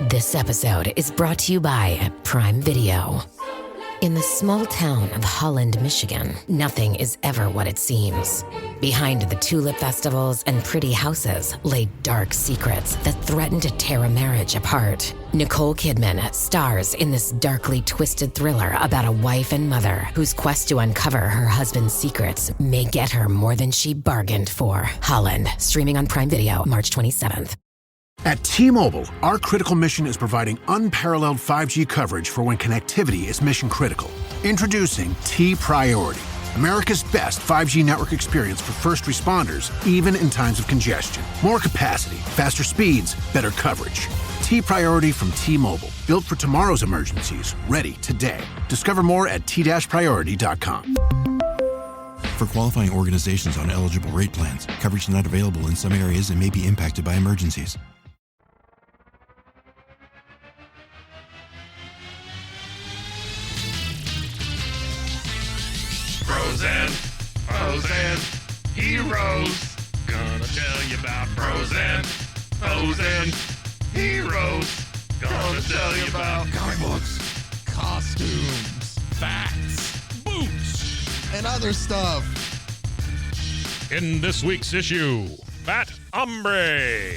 This episode is brought to you by Prime Video. In the small town of Holland, Michigan, nothing is ever what it seems. Behind the tulip festivals and pretty houses lay dark secrets that threaten to tear a marriage apart. Nicole Kidman stars in this darkly twisted thriller about a wife and mother whose quest to uncover her husband's secrets may get her more than she bargained for. Holland, streaming on Prime Video March 27th. At T-Mobile, our critical mission is providing unparalleled 5G coverage for when connectivity is mission critical. Introducing T-Priority, America's best 5G network experience for first responders, even in times of congestion. More capacity, faster speeds, better coverage. T-Priority from T-Mobile, built for tomorrow's emergencies, ready today. Discover more at t-priority.com. For qualifying organizations on eligible rate plans, coverage not available in some areas and may be impacted by emergencies. Pros and heroes. Gonna tell you about pros and heroes. Gonna tell you about comic books, costumes, facts, boots, and other stuff. in this week's issue. Bat-Hombre.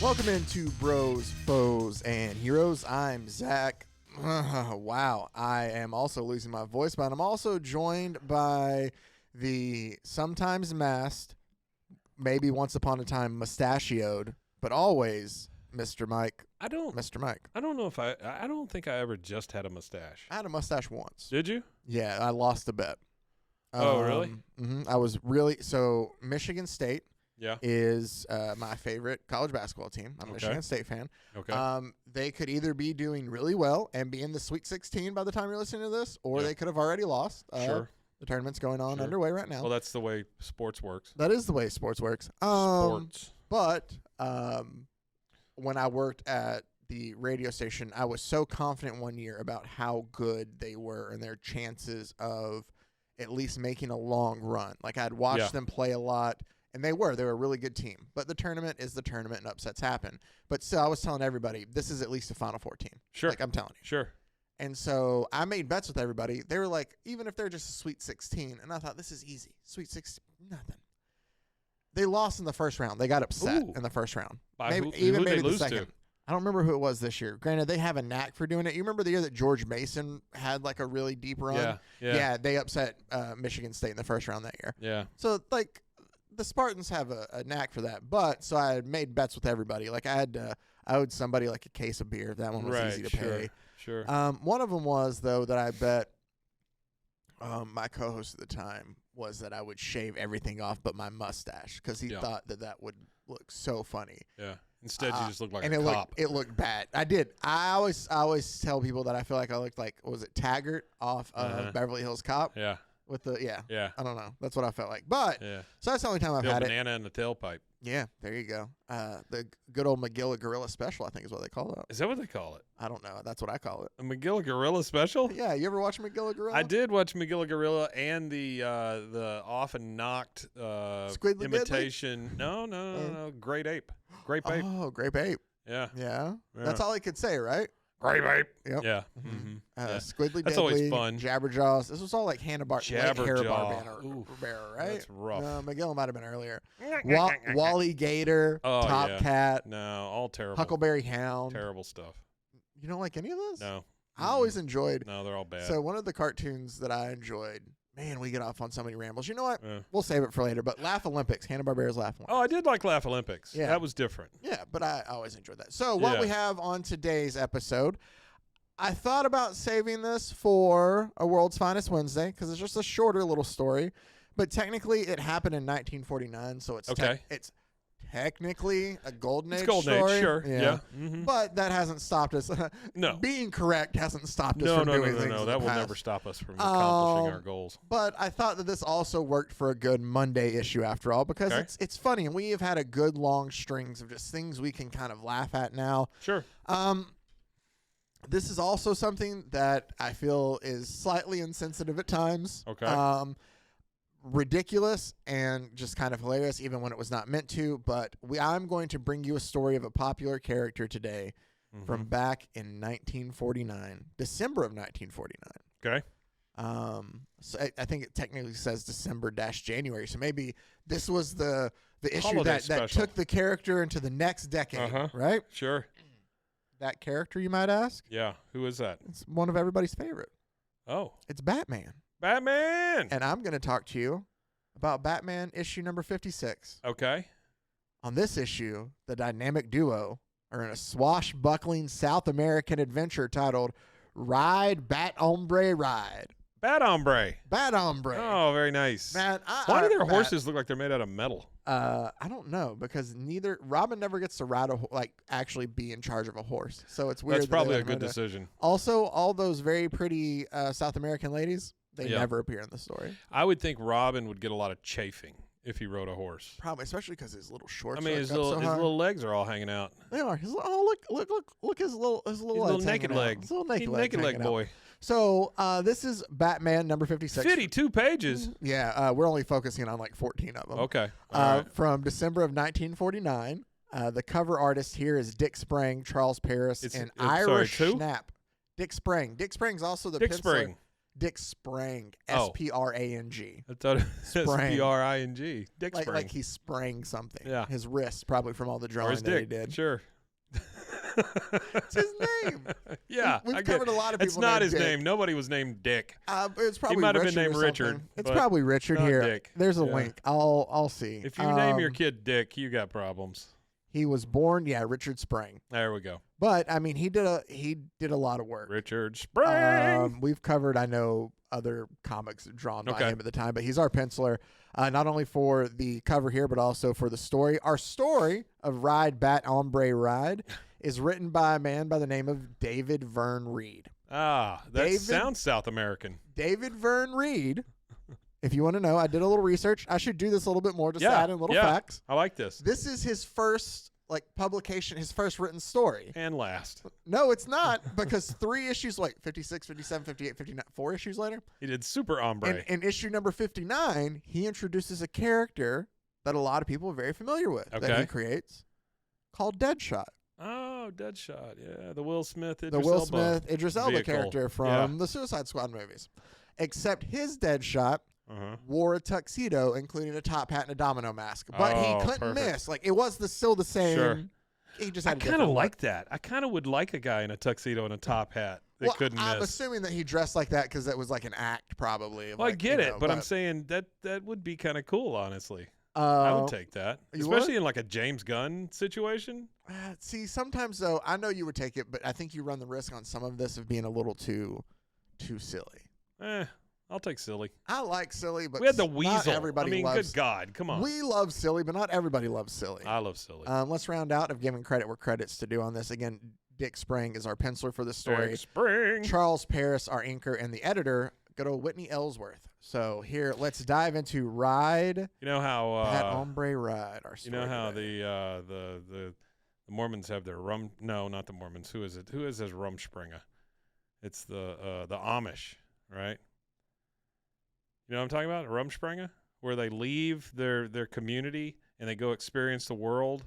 Welcome into Bros, Foes, and Heroes. I'm Zach. Wow, I am also losing my voice, but I'm also joined by the sometimes masked, maybe once upon a time mustachioed, but always Mr. Mike. Mr. Mike. I don't know if I don't think I ever just had a mustache. I had a mustache once. Did you? Yeah, I lost a bet. Oh, really? I was really, so Michigan State Yeah. is my favorite college basketball team. I'm a Michigan State fan. Okay. They could either be doing really well and be in the Sweet 16 by the time you're listening to this, or they could have already lost. Sure. The tournament's going on underway right now. Well, that's the way sports works. That is the way sports works. Sports. But when I worked at the radio station, I was so confident one year about how good they were and their chances of at least making a long run. Like, I'd watched them play a lot. And they were a really good team. But the tournament is the tournament, and upsets happen. But still, I was telling everybody, this is at least a Final Four team. Sure. Like, I'm telling you. Sure. And so I made bets with everybody. They were like, even if they're just a Sweet 16. And I thought, this is easy. Sweet 16, nothing. They lost in the first round. They got upset in the first round. By maybe who they the lose second. to? I don't remember who it was this year. Granted, they have a knack for doing it. You remember the year that George Mason had like a really deep run? Yeah. They upset Michigan State in the first round that year. Yeah. So, like, the Spartans have a knack for that. But so I had made bets with everybody. Like, I owed somebody like a case of beer. That one was easy to pay. Sure. One of them was, though, that I bet my co-host at the time was that I would shave everything off but my mustache because he thought that would look so funny. Yeah. Instead, you just look like and a it cop. It looked bad. I did. I always tell people that I feel like I looked like, was it Taggart off Beverly Hills Cop? Yeah. With the Yeah. I don't know. That's what I felt like. But so that's the only time I've had banana in the tailpipe. Yeah, there you go. The good old McGilla Gorilla Special, I think is what they call it. Is that what they call it? I don't know. That's what I call it. A McGilla Gorilla Special? Yeah, you ever watch McGilla Gorilla? I did watch McGilla Gorilla and the often knocked Squidly imitation. No. Great Ape. Grape Ape. Oh, Grape Ape. Yeah. That's all he could say, right? Grape Ape. Yep. Yeah. Squidly That's Deadly, always fun. Jabberjaws. This was all like Hanna-Barbera, right? That's rough. No, McGilla might have been earlier. Wally Gator, Top Cat. No, all terrible. Huckleberry Hound. Terrible stuff. You don't like any of those? No. I always enjoyed. No, they're all bad. So one of the cartoons that I enjoyed, man, we get off on so many rambles. You know what? We'll save it for later. But Laugh Olympics, Hanna-Barbera's Laugh Olympics. Oh, I did like Laugh Olympics. Yeah. That was different. Yeah, but I always enjoyed that. So what we have on today's episode, I thought about saving this for a World's Finest Wednesday because it's just a shorter little story. But technically, it happened in 1949, so it's it's technically a golden age golden story. age, sure. Yeah. But that hasn't stopped us. No. Being correct hasn't stopped us from doing things. No. That will never stop us from accomplishing our goals. But I thought that this also worked for a good Monday issue after all because it's funny, and we have had a good long strings of just things we can kind of laugh at now. Sure. This is also something that I feel is slightly insensitive at times. Okay. ridiculous and just kind of hilarious, even when it was not meant to. But I'm going to bring you a story of a popular character today from back in 1949, December of 1949. Okay. So I think it technically says December-January. So maybe this was the issue Holiday that took the character into the next decade, right? Sure. That character, you might ask? Yeah. Who is that? It's one of everybody's favorite. Oh. It's Batman. Batman. And I'm going to talk to you about Batman issue number 56. Okay. On this issue, the dynamic duo are in a swashbuckling South American adventure titled Ride, Bat-Hombre Ride. Bat-Hombre. Bat-Hombre. Oh, very nice. Man, why do their horses look like they're made out of metal? I don't know, because Robin never gets to ride actually be in charge of a horse. So it's weird. That's probably a good decision. Also, all those very pretty South American ladies, they never appear in the story. I would think Robin would get a lot of chafing if he rode a horse. Probably, especially because his little shorts. I mean, his little legs are all hanging out. They are. Look his little naked leg. His little naked leg boy. So this is Batman number 56. 52 pages. Yeah, we're only focusing on like 14 of them. Okay. All right. From December of 1949. The cover artist here is Dick Sprang, Charles Paris, and Irish Snap. Dick Sprang. Dick Sprang's also the penciler. Sprang. Dick Sprang. S-P-R-A-N-G. I thought it was S-P-R-I-N-G. Dick Sprang. Like he sprang something. Yeah. His wrist, probably from all the drawing that he did. Sure. It's his name. Yeah. We've covered a lot of people. It's not his Dick. name. Nobody was named Dick. It's probably he might have Richard been named or Richard. something. It's probably Richard here. Dick. There's a link. I'll see. If you name your kid Dick, you got problems. He was born, Richard Sprang. There we go. But I mean, he did a lot of work. Richard Sprang. We've covered, I know, other comics drawn by him at the time, but he's our penciler, not only for the cover here, but also for the story. Our story of Ride, Bat-Hombre Ride is written by a man by the name of David Vern Reed. Ah, that sounds South American. David Vern Reed. If you want to know, I did a little research. I should do this a little bit more, just add in little facts. I like this. This is his first publication, his first written story. And last. No, it's not, because 3 issues, 56, 57, 58, 59, 4 issues later. He did Super Hombre. In issue number 59, he introduces a character that a lot of people are very familiar with that he creates called Deadshot. Oh, Deadshot. Yeah, the Will Smith, Idris Elba character from the Suicide Squad movies. Except his Deadshot wore a tuxedo, including a top hat and a domino mask. But he couldn't miss. It was still the same. Sure. He just had I kind of like that. I kind of would like a guy in a tuxedo and a top hat that couldn't miss. I'm assuming that he dressed like that because that was like an act, probably. Well, I get it, but I'm saying that would be kind of cool, honestly. I would take that, especially in like a James Gunn situation. See, sometimes though, I know you would take it, but I think you run the risk on some of this of being a little too silly. I'll take silly. I like silly, but we had the Weasel. Not everybody loves. Good God, come on. We love silly, but not everybody loves silly. I love silly. Let's round out of giving credit where credit's to due on this. Again, Dick Sprang is our penciler for the story. Dick Sprang. Charles Paris, our inker, and the editor, good old Whitney Ellsworth. So here, let's dive into Ride. You know how Bat-Hombre Ride. Our story. You know how today. the Mormons have their rum? No, not the Mormons. Who is it? Who is this Rumspringa? It's the Amish, right? You know what I'm talking about? Rumspringa, where they leave their community and they go experience the world,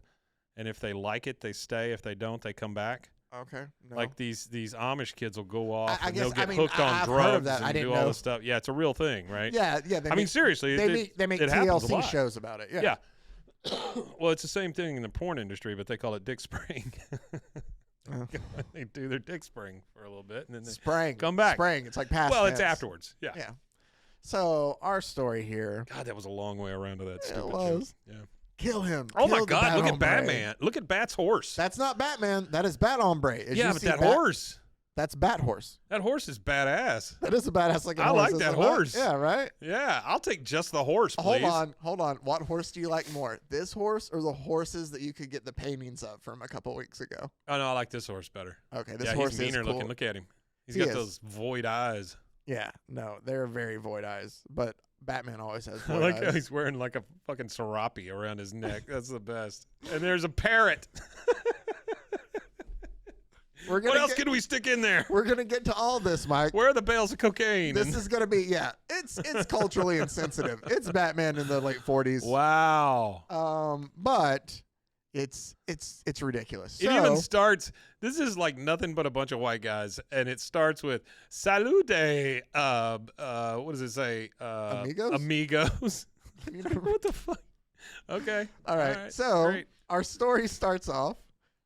and if they like it, they stay. If they don't, they come back. Okay. No. Like these Amish kids will go off I and guess, they'll get I mean, hooked on I've drugs heard of that. and I didn't do all know. this stuff. Yeah, it's a real thing, right? Yeah. I mean, seriously, they make it happens a TLC lot. shows about it. Yeah. Well, it's the same thing in the porn industry, but they call it Dick Spring. They do their Dick Spring for a little bit, and then they come back. Sprang. It's like past Well, tense. it's afterwards. Yeah. Yeah. So our story here. God, that was a long way around to that stupid It was. joke. Yeah. Kill him. Oh my Kill the God! Look at Bat-Hombre. Batman. Look at Bat's horse. That's not Batman. That is Bat-Hombre. Yeah, but that horse. That's Bat-Horse. That horse is badass. That is a badass looking I horse. like that isn't it? horse. Yeah, right? Yeah, I'll take just the horse, please. Hold on. What horse do you like more? This horse or the horses that you could get the paintings of from a couple weeks ago? Oh, no, I like this horse better. Okay, this horse he's meaner is cool. looking. Look at him. He's got those void eyes. Yeah, no, they're very void eyes, but Batman always has I void like eyes. how he's wearing like a fucking serape around his neck. That's the best. And there's a parrot. We're What else can we stick in there? We're gonna get to all this, Mike. Where are the bales of cocaine? This is gonna be it's culturally insensitive. It's Batman in the late 40s. Wow. But it's ridiculous. It even starts. This is like nothing but a bunch of white guys, and it starts with "Salute." What does it say? Amigos. Amigos. What the fuck? Okay. All right. So great. our story starts off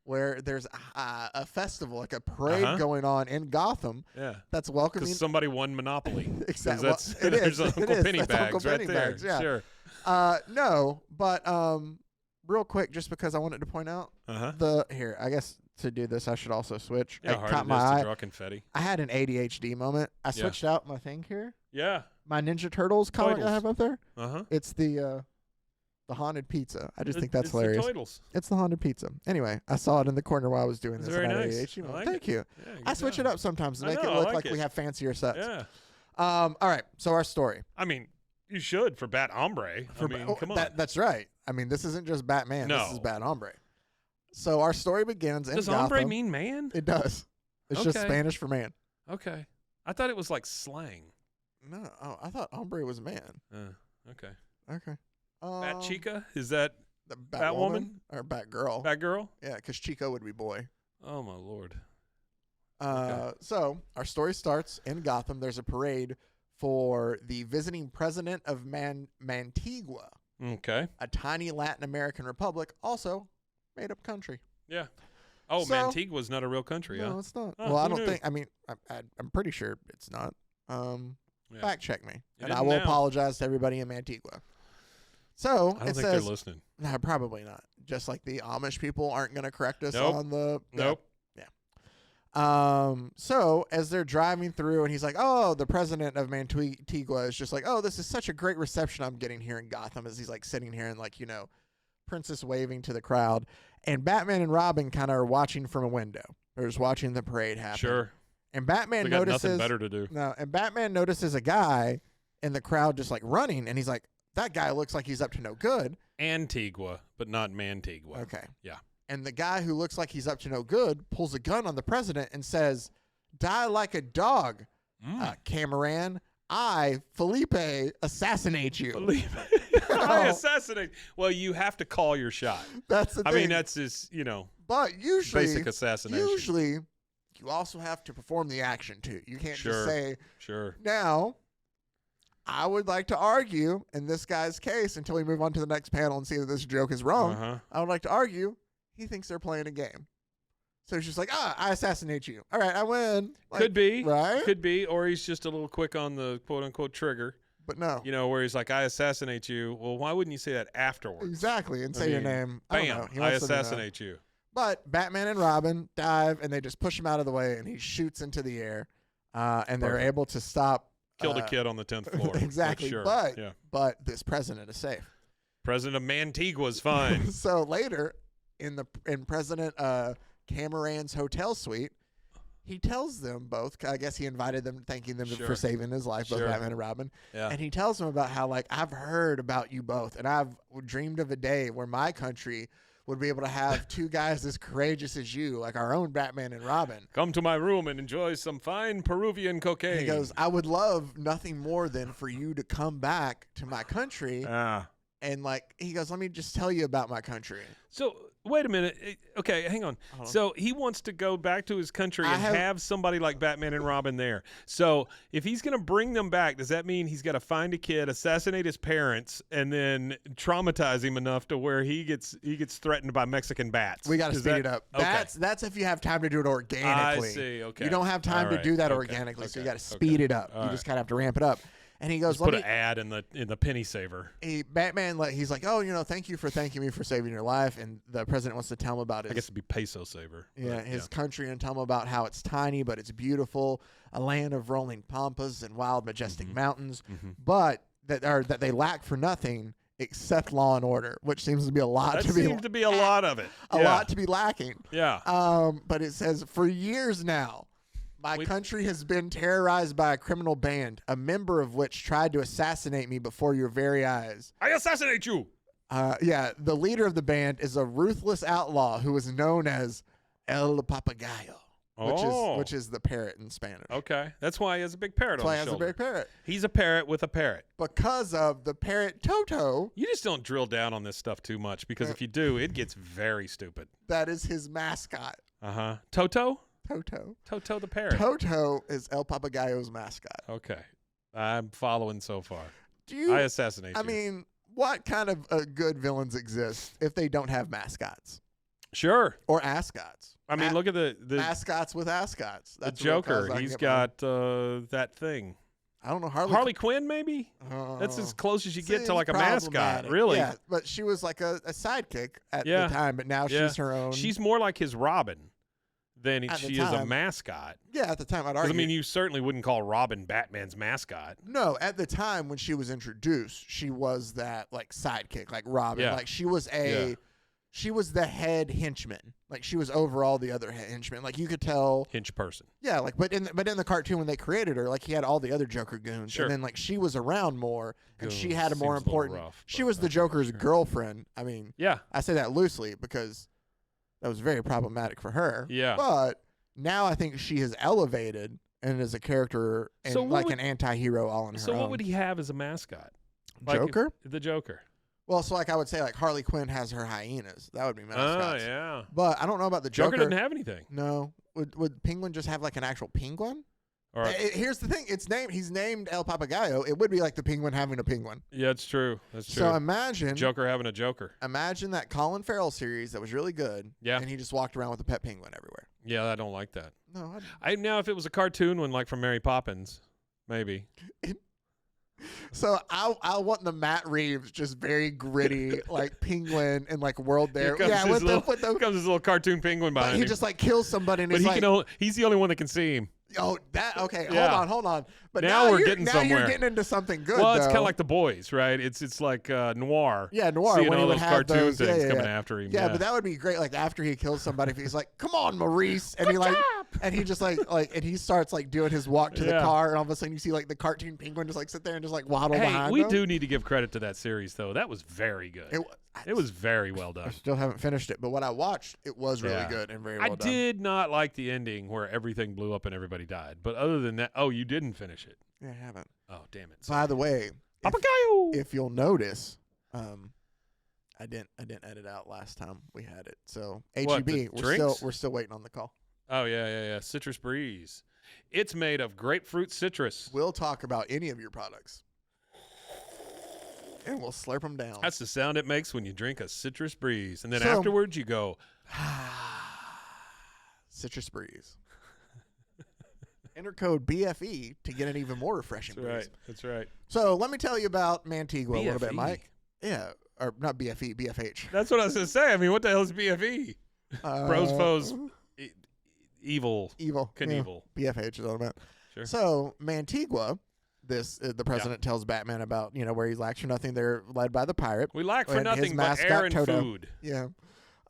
where there's a festival, like a parade going on in Gotham. Yeah. That's welcoming. Because somebody won Monopoly. Exactly. That's, It is. There's Uncle Penny That's bags Uncle right Penny there. bags, yeah. Sure. No, but real quick, just because I wanted to point out here, I guess to do this, I should also switch. Yeah, I hard caught it my is eye. to draw confetti. I had an ADHD moment. I switched out my thing here. Yeah. My Ninja Turtles comic I have up there. It's the haunted pizza. I just think that's hilarious. It's the haunted pizza. Anyway, I saw it in the corner while I was doing this. Very nice. ADHD moment. Like Thank you. Yeah, I switch it up sometimes to make it look like we have fancier sets. Yeah. All right. So our story. I mean, you should for Bat-Hombre. Come on. That's right. I mean, this isn't just Batman. No. This is Bat-Hombre. So our story begins in Does Gotham. hombre mean man? It does. It's just Okay. Spanish for man. Okay. I thought it was like slang. No. Oh, I thought hombre was man. Okay. Okay. Bat Chica? Is that the Batwoman? Or Batgirl? Batgirl? Yeah, because Chico would be boy. Oh, my Lord. So our story starts in Gotham. There's a parade for the visiting president of Mantigua, Okay. a tiny Latin American republic, also made up country. Yeah. Oh, So- Mantigua's not a real country, No, huh? it's not. Oh, well, I who don't knew? think. I mean, I'm pretty sure it's not. Yeah. Fact check me, You and I didn't will now. apologize to everybody in Mantigua. So I don't it think says, they're listening. no, probably not. Just like the Amish people aren't going to correct us Nope. on the. Nope. So as they're driving through, and he's like, "Oh, the president of Mantigua is just like, oh, this is such a great reception I'm getting here in Gotham." As he's like sitting here and like princess waving to the crowd, and Batman and Robin kind of are watching from a window. They're just watching the parade happen. Sure. And Batman They got notices nothing better to do. No, and Batman notices a guy in the crowd just like running, and he's like, "That guy looks like he's up to no good." Antigua, but not Mantigua. Okay. Yeah. And the guy who looks like he's up to no good pulls a gun on the president and says, "Die like a dog, Cameron. I, Felipe, assassinate you." I assassinate. Well, you have to call your shot. That's the thing. I mean, that's just, But usually, basic assassination. Usually, you also have to perform the action too. You can't just say. Sure. Now, I would like to argue in this guy's case until we move on to the next panel and see that this joke is wrong. I would like to argue he thinks they're playing a game. So he's just like, I assassinate you. All right, I win. Like, Could be. Right? Could be. Or he's just a little quick on the quote-unquote trigger. But no. Where he's like, I assassinate you. Well, why wouldn't you say that afterwards? Exactly, and say your name. I don't know. Bam, He I wants them to know. assassinate you. But Batman and Robin dive, and they just push him out of the way, and he shoots into the air. And they're able to stop. Killed a kid on the 10th floor. Exactly. Sure. But this president is safe. President of Mantigua's fine. So later, in President Cameron's hotel suite, he tells them both. I guess he invited them, thanking them for saving his life, both Batman and Robin. Yeah. And he tells them about how, like, I've heard about you both, and I've dreamed of a day where my country would be able to have two guys as courageous as you, like our own Batman and Robin. Come to my room and enjoy some fine Peruvian cocaine. He goes, I would love nothing more than for you to come back to my country. And like, he goes, let me just tell you about my country. So wait a minute. Okay, hang on. So he wants to go back to his country and have somebody like Batman and Robin there. So if he's going to bring them back, does that mean he's got to find a kid, assassinate his parents, and then traumatize him enough to where he gets threatened by Mexican bats? We got to speed it up. Okay. That's if you have time to do it organically. I see. Okay. You don't have time to do that organically, so you got to speed it up. You just kind of have to ramp it up. And he goes, put an ad in the penny saver. Batman, he's like, oh, thank you for thanking me for saving your life. And the president wants to tell him about his. I guess it'd be peso saver. Yeah, his country, and tell him about how it's tiny, but it's beautiful, a land of rolling pampas and wild, majestic mountains, but that they lack for nothing except law and order, which seems to be a lot. That seems to be a lot of it. A lot to be lacking. Yeah. But it says, for years now, my country has been terrorized by a criminal band, a member of which tried to assassinate me before your very eyes. I assassinate you. The leader of the band is a ruthless outlaw who is known as El Papagayo. which is the parrot in Spanish. Okay. That's why he has a big parrot That's on why his he has shoulder. a big parrot. He's a parrot with a parrot. Because of the parrot Toto, You just don't drill down on this stuff too much because if you do, it gets very stupid. that is his mascot. Uh-huh. Toto? Toto. Toto the parrot. Toto is El Papagayo's mascot. Okay. I'm following so far. Do you? I assassinate I you. mean, what kind of good villains exist if they don't have mascots Sure. or ascots? I mean, look at the mascots with ascots. the That's the real Joker. cause I can He's get behind. got that thing. I don't know Harley Quinn, maybe? That's as close as you get to like a mascot, problematic. really. Yeah, but she was like a sidekick at Yeah. the time, but now Yeah. she's her own. She's more like his Robin than At the she is a time. mascot. yeah, at the time I'd 'Cause, argue. I mean, you certainly wouldn't call Robin Batman's mascot. no, at the time when she was introduced, she was that like sidekick, like Robin. Yeah. Like she was she was the head henchman. Like she was over all the other henchman. Like you could tell. Hinch person. Yeah, like but in the cartoon when they created her, like he had all the other Joker goons, Sure. and then like she was around more, and she Goons had a more seems a little important. rough, she but was the okay, Joker's sure. girlfriend. I mean, Yeah. I say that loosely because that was very problematic for her. Yeah. But now I think she has elevated and is a character and So what like would- an anti-hero all on her So own. what would he have as a mascot? Like if- Joker? the Joker. Well, so like I would say like Harley Quinn has her hyenas. That would be Oh, mascots. yeah. But I don't know about the Joker Joker. didn't have anything. No. Would Penguin just have like an actual penguin? All right. Here's the thing. He's named El Papagayo. It would be like the penguin having a penguin. Yeah, it's true. That's true. So imagine Joker having a Joker. imagine that Colin Farrell series that was really good. Yeah. And he just walked around with a pet penguin everywhere. Yeah, I don't like that. No, Now if it was a cartoon one like from Mary Poppins, maybe. So I want the Matt Reeves just very gritty like penguin and like world there. Here comes Yeah, his with little, the here comes his little cartoon penguin but behind he him. just like kills somebody and but he's he like, he's the only one that can see him. oh, that okay. Yeah. Hold on. But Now we're you're- getting now somewhere. You're getting into something good. Well, it's kind though. of like The Boys, right? It's like noir. Yeah, noir, Seeing when he all would those have cartoon those- yeah, things yeah, coming yeah. after him. Yeah, but that would be great. Like after he kills somebody, if he's like, "Come on, Maurice," and he like, and he just like, and he starts like doing his walk to the Yeah. car, and all of a sudden you see like the cartoon penguin just like sit there and just like waddle Hey, behind we him. do need to give credit to that series, though. That was very good. It was very well I done. still haven't finished it, but what I watched, it was really Yeah. good and very well I done. did not like the ending where everything blew up and everybody died. But other than that, you didn't finish it. Yeah, I haven't. Oh, damn it. By the way, Papagayo! if you'll notice, I didn't edit out last time we had it. So What, HEB, the drinks? we're still waiting on the call. Oh, yeah. Citrus Breeze. It's made of grapefruit citrus. We'll talk about any of your products, and we'll slurp them down. That's the sound it makes when you drink a Citrus Breeze. And then So- afterwards you go, Citrus Breeze. Enter code BFE to get an even more refreshing that's breeze. right. That's right. So let me tell you about Mantigua a little bit, BFE. Mike. Yeah, or not BFE, BFH. That's what I was going to say. I mean, what the hell is BFE? Bros, foes, evil, evil, Knievel. Yeah, BFH is what I meant. Sure. So Mantigua, the president tells Batman about where he lacks for nothing. They're led by the pirate. We lack for And his nothing but mascot, air and Toto. food. Yeah.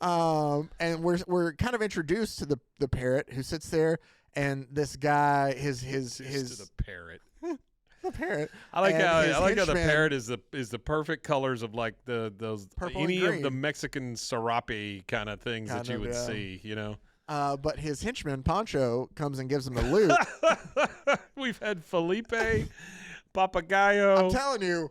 And we're kind of introduced to the parrot who sits there, and this guy, his To the parrot. the parrot. I like and how his the henchman- parrot is the perfect colors of like those Purple any and of the green. Mexican serape kind of things Kind that you of, would yeah. see, But his henchman Poncho comes and gives him the loot. We've had Felipe, Papagayo. I'm telling you,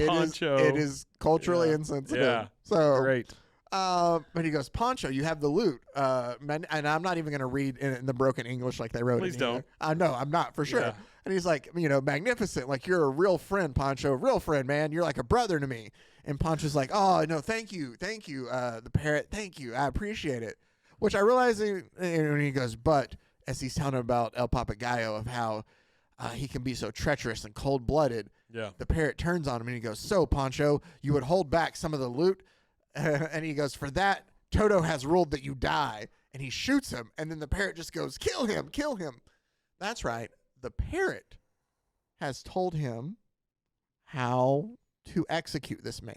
Poncho. it is culturally Yeah. insensitive. Yeah. So Great. but he goes, Poncho, you have the loot. And I'm not even going to read in the broken English like they wrote Please it. either. don't. I know, I'm not, for sure. Yeah. And he's like, magnificent. Like, you're a real friend, Poncho. Real friend, man. You're like a brother to me. And Poncho's like, oh, no, thank you. Thank you, the parrot. Thank you. I appreciate it. Which I realize, and he goes, but as he's telling him about El Papagayo, of how he can be so treacherous and cold-blooded, Yeah. the parrot turns on him and he goes, so, Poncho, you would hold back some of the loot? And he goes, for that, Toto has ruled that you die. And he shoots him. And then the parrot just goes, kill him, kill him. That's right. The parrot has told him how to execute this man.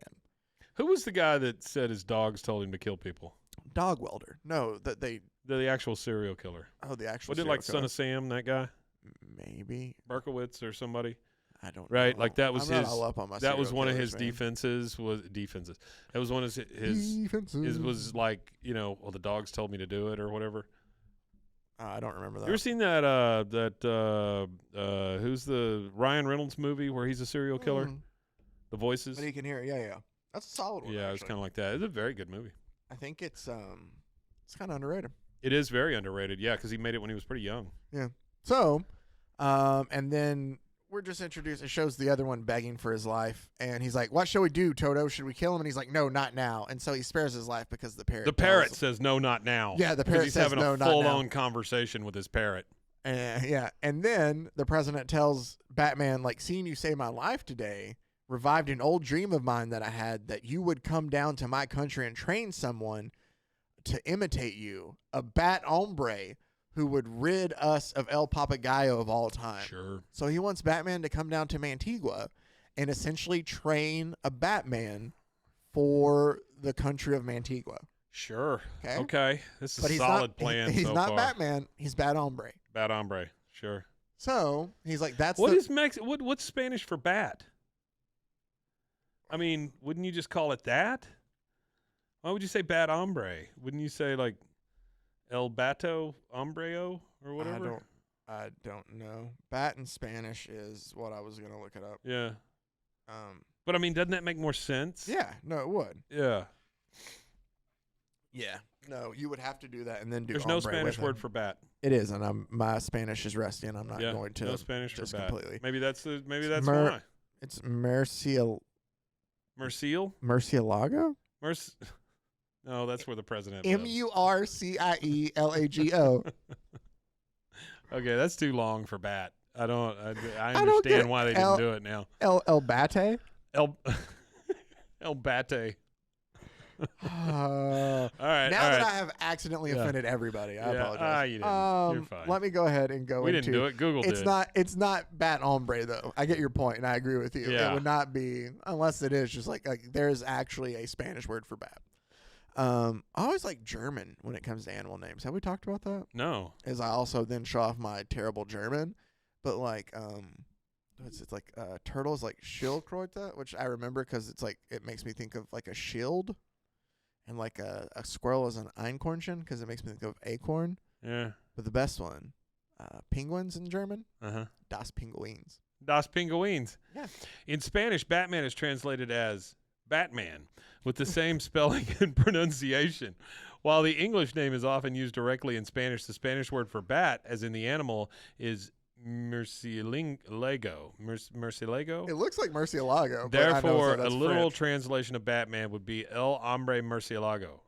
Who was the guy that said his dogs told him to kill people? Dog welder. No, that they. The actual serial killer. Oh, the actual. What did like Son of Sam, that guy? Maybe. Berkowitz or somebody? I don't. Right, know. like that was I'm his. Not all up on my that was serial one of killers, his man. defenses. That was one of his Defenses. was like, well, the dogs told me to do it or whatever. I don't remember that. You ever seen that who's the Ryan Reynolds movie where he's a serial killer? The Voices. But he can hear it. Yeah. That's a solid one. Yeah, it's kind of like that. It's a very good movie. I think it's kind of underrated. It is very underrated. Yeah, because he made it when he was pretty young. Yeah. So, and then we're just introduced. It shows the other one begging for his life, and he's like, "What shall we do, Toto? Should we kill him?" And he's like, "No, not now." And so he spares his life because the parrot. The parrot says, "No, not now." Yeah, the parrot he's says, having "No, a not now." full-on conversation with his parrot. Yeah, and then the president tells Batman, like, "Seeing you save my life today revived an old dream of mine that I had, that you would come down to my country and train someone to imitate you, a Bat-Hombre who would rid us of El Papagayo of all time." Sure. So he wants Batman to come down to Mantigua and essentially train a Batman for the country of Mantigua. Sure. Okay. Okay. This is But a solid plan He's so not far. Batman. He's Bat-Hombre. Bat-Hombre. Sure. So he's like, "That's what's Spanish for bat? I mean, wouldn't you just call it that? Why would you say Bat-Hombre? Wouldn't you say like El Bato Hombreo or whatever? I don't know. Bat in Spanish is what I was gonna look it up. Yeah. But I mean, doesn't that make more sense? Yeah. No, it would. Yeah. Yeah. No, you would have to do that and then do. There's no hombre Spanish with word him. for bat. It is, and my Spanish is rusty, and I'm not going to. No Spanish for just bat. completely. Maybe that's Mer- why. It's Murcielago. Merciel? No, that's where the president lives. Murcielago. Okay, that's too long for bat. I understand why they didn't do it now. El Bate. El Bate. All right. Now that I have accidentally offended everybody, I apologize. You didn't. You're fine. Let me go ahead and go. We didn't do it. Google did. It's not Bat-Hombre though. I get your point, and I agree with you. Yeah. It would not be unless it is just like there's actually a Spanish word for bat. I always like German when it comes to animal names. Have we talked about that? No. As I also then show off my terrible German, but like it's like turtles like Schildkröte, which I remember because it's like it makes me think of like a shield. And like a squirrel is an Einkornchen because it makes me think of acorn. Yeah. But the best one, penguins in German, Das Pinguins. Das Pinguins. Yeah. In Spanish, Batman is translated as Batman with the same spelling and pronunciation. While the English name is often used directly in Spanish, the Spanish word for bat, as in the animal, is Murcielago. Murcielago? It looks like Murcielago. Therefore, but I know a literal French. translation of Batman would be El Hombre Murcielago.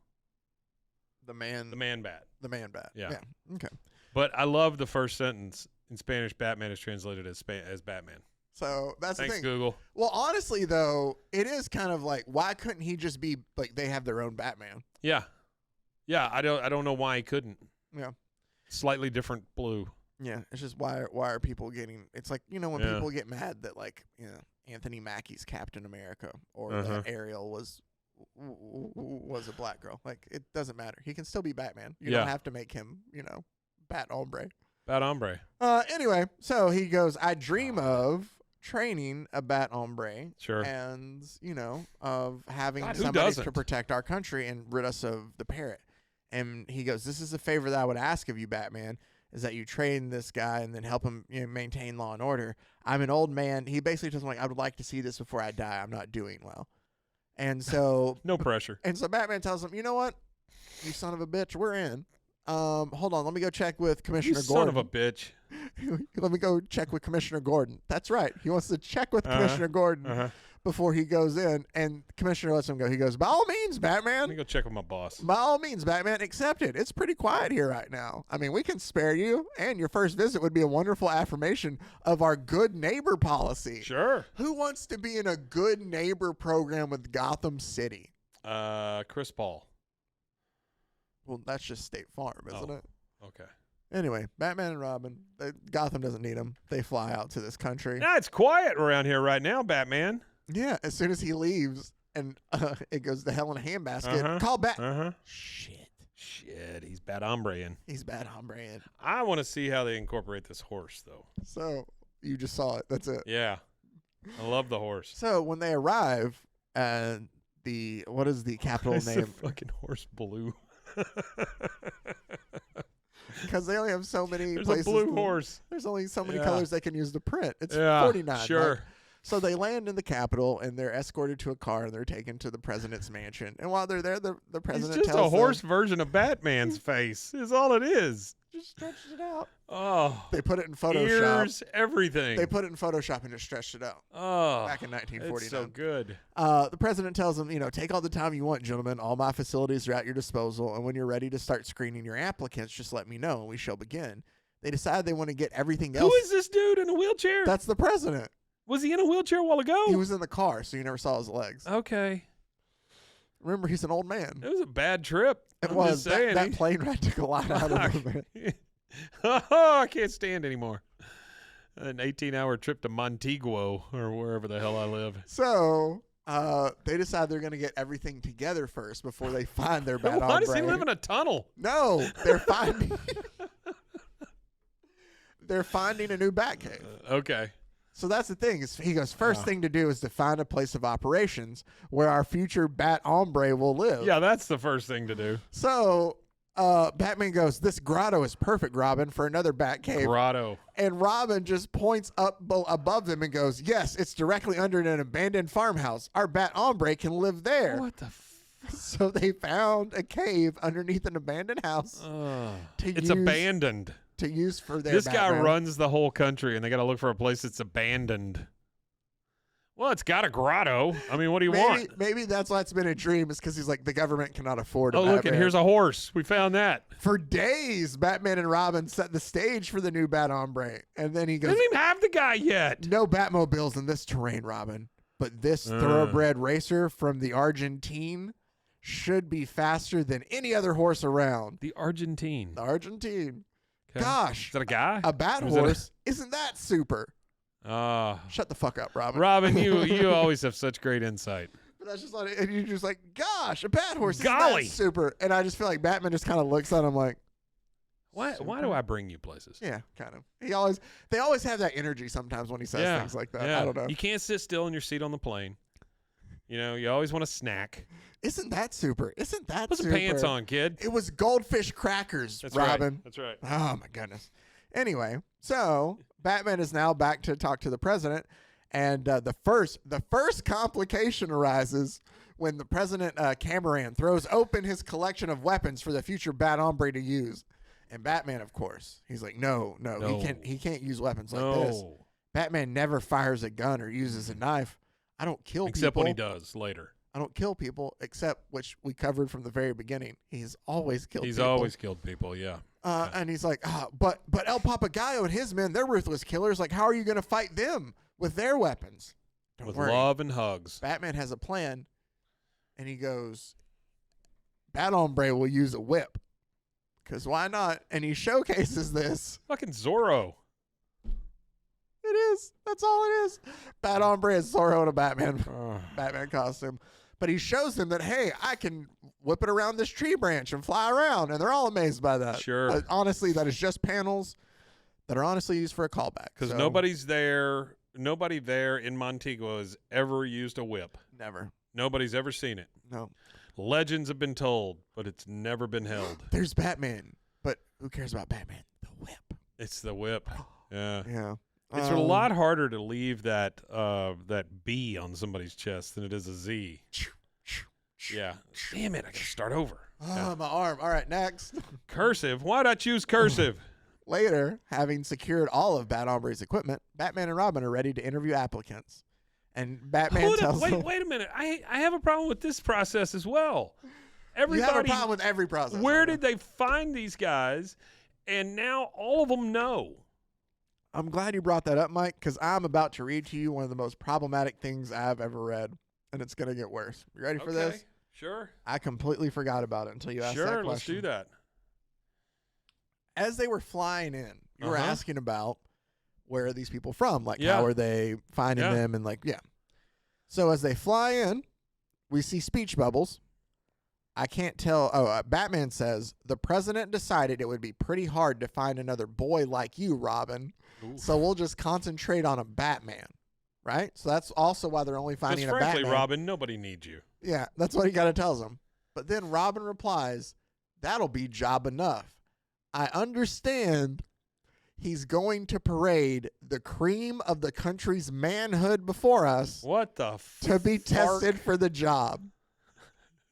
The man bat. The man bat. Yeah. Okay. But I love the first sentence. In Spanish, Batman is translated as Batman. So that's Thanks, the thing. Google. Well, honestly, though, it is kind of like, why couldn't he just be like they have their own Batman? Yeah. Yeah, I don't know why he couldn't. Yeah. Slightly different blue. Yeah, it's just why are people getting? It's like when people get mad that like Anthony Mackie's Captain America or that Ariel was a black girl. Like it doesn't matter. He can still be Batman. You don't have to make him Bat-Hombre. Bat-Hombre. Anyway, so he goes, I dream of training a Bat-Hombre. Sure. And of having God, who somebody doesn't? to protect our country and rid us of the parrot. And he goes, this is a favor that I would ask of you, Batman. Is that you train this guy and then help him maintain law and order. I'm an old man. He basically tells him, like, I would like to see this before I die. I'm not doing well. And so... No pressure. And so Batman tells him, you know what? You son of a bitch, we're in. Hold on. Let me go check with Commissioner Gordon. Son of a bitch. Let me go check with Commissioner Gordon. That's right. He wants to check with Commissioner Gordon before he goes in. And Commissioner lets him go. He goes, by all means, Batman. Let me go check with my boss. By all means, Batman, accept it. It's pretty quiet here right now. I mean, we can spare you, and your first visit would be a wonderful affirmation of our good neighbor policy. Sure. Who wants to be in a good neighbor program with Gotham City? Chris Paul. Well, that's just State Farm, isn't it? Okay. Anyway, Batman and Robin, Gotham doesn't need them. They fly out to this country. Yeah, it's quiet around here right now, Batman. Yeah, as soon as he leaves, and it goes to hell in a handbasket. Call back. Shit. He's Bat-Hombre-ing. He's Bat-Hombre-ing. I want to see how they incorporate this horse, though. So, you just saw it. That's it. Yeah. I love the horse. So, when they arrive, what is the capital Why is name? the fucking horse blue? because they only have so many There's places. a blue horse. There's only so many Yeah. colors they can use to print. It's Yeah, 49. sure. Like, so they land in the Capitol, and they're escorted to a car, and they're taken to the president's mansion. And while they're there, the It's president just tells a horse them, version of Batman's face. Is all it is. just stretched it out. Oh, They put it in Photoshop. ears, everything. They put it in Photoshop and just stretched it out. oh, Back in 1949. It's so good. The president tells them, take all the time you want, gentlemen. All my facilities are at your disposal, and when you're ready to start screening your applicants, just let me know, and we shall begin. They decide they want to get everything else. Who is this dude in a wheelchair? That's the president. Was he in a wheelchair a while ago? He was in the car, so you never saw his legs. Okay. Remember, he's an old man. It was a bad trip. It I'm was. just saying. That plane ride took a lot out of him. Oh, I can't stand anymore. An 18-hour trip to Montego or wherever the hell I live. So they decide they're going to get everything together first before they find their bad Why does he hombre. live in a tunnel? No, they're finding. They're finding a new Batcave. Okay. So that's the thing. Is he goes, first thing to do is to find a place of operations where our future Bat Hombre will live. Yeah, that's the first thing to do. So Batman goes, this grotto is perfect, Robin, for another Batcave. Grotto. And Robin just points up above them and goes, yes, it's directly under an abandoned farmhouse. Our Bat Hombre can live there. What the So they found a cave underneath an abandoned house It's abandoned. to use for their This guy Batman. runs the whole country, and they got to look for a place that's abandoned. Well, it's got a grotto. I mean, what do you want? Maybe that's why it's been a dream, is because he's like, the government cannot afford a Oh, look, and Batman. here's a horse. We found that. For days, Batman and Robin set the stage for the new Bat Hombre. And then he They goes, didn't even have the guy yet. no Batmobiles in this terrain, Robin. But this thoroughbred racer from the Argentine should be faster than any other horse around. The Argentine. The Argentine. Okay. Gosh, Is that a guy? a Bat Or is it a- horse, isn't that super? Ah. Shut the fuck up, Robin. Robin, you always have such great insight. But that's just like, and you're just like, gosh, a Bat horse, Golly. isn't that super? And I just feel like Batman just kind of looks at him like, Why do I bring you places? yeah, kind of. They always have that energy sometimes when he says things like that. Yeah. I don't know. You can't sit still in your seat on the plane. You always want a snack. Isn't that super? Isn't that Put some super? pants on, kid. It was goldfish crackers, That's Robin. right. That's right. Oh my goodness. Anyway, so Batman is now back to talk to the president, and the first complication arises when the president Cameron throws open his collection of weapons for the future Bat Hombre to use, and Batman, of course, he's like, no, he can't use weapons like this. Batman never fires a gun or uses a knife. I don't kill people. Except when he does later. I don't kill people, except, which we covered from the very beginning. He's always killed people. He's always killed people, yeah. And he's like, but El Papagallo and his men, they're ruthless killers. Like, how are you going to fight them with their weapons? Don't With worry. love and hugs. Batman has a plan, and he goes, Bat Hombre will use a whip. Because why not? And he showcases this. Fucking Zorro. It is. That's all it is. Bat Hombre is Zorro in a Batman costume. But he shows them that, hey, I can whip it around this tree branch and fly around. And they're all amazed by that. Sure. But honestly, that is just panels that are honestly used for a callback. Because So, nobody there in Montego has ever used a whip. Never. Nobody's ever seen it. No. Legends have been told, but it's never been held. There's Batman. But who cares about Batman? The whip. It's the whip. Yeah. Yeah. It's a lot harder to leave that B on somebody's chest than it is a Z. Yeah. Damn it, I gotta start over. Oh, my arm. All right, next. Cursive? Why'd I choose cursive? Later, having secured all of Bat Hombre's equipment, Batman and Robin are ready to interview applicants. And Batman tells them... Wait a minute. I have a problem with this process as well. You have a problem with every process. Where did they find these guys? And now all of them know. I'm glad you brought that up, Mike, because I'm about to read to you one of the most problematic things I've ever read, and it's going to get worse. You ready for this? Sure. I completely forgot about it until you asked that question. Sure, let's do that. As they were flying in, you were asking about where are these people from? Like, Yeah. how are they finding Yeah. them? And like, yeah. So as they fly in, we see speech bubbles. I can't tell. Batman says, the president decided it would be pretty hard to find another boy like you, Robin. Oof. So we'll just concentrate on a Batman, right? So that's also why they're only finding a frankly, Batman. Robin, nobody needs you. Yeah, that's what he kind of tells him. But then Robin replies, that'll be job enough. I understand he's going to parade the cream of the country's manhood before us What the to be tested fark? for the job.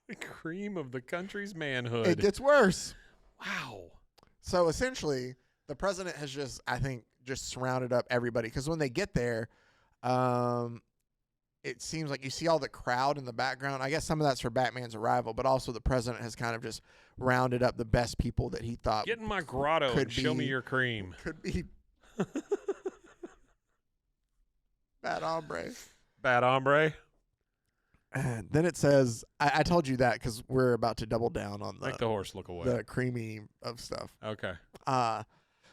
The cream of the country's manhood. It gets worse. Wow. So essentially, the president has just surrounded up everybody. Because when they get there, it seems like you see all the crowd in the background. I guess some of that's for Batman's arrival, but also the president has kind of just rounded up the best people that he thought Get in my grotto could and show me be- your cream. could be Bat-Hombre. Bat-Hombre. And then it says, I told you that because we're about to double down on Make the horse look away. the creamy of stuff. Okay.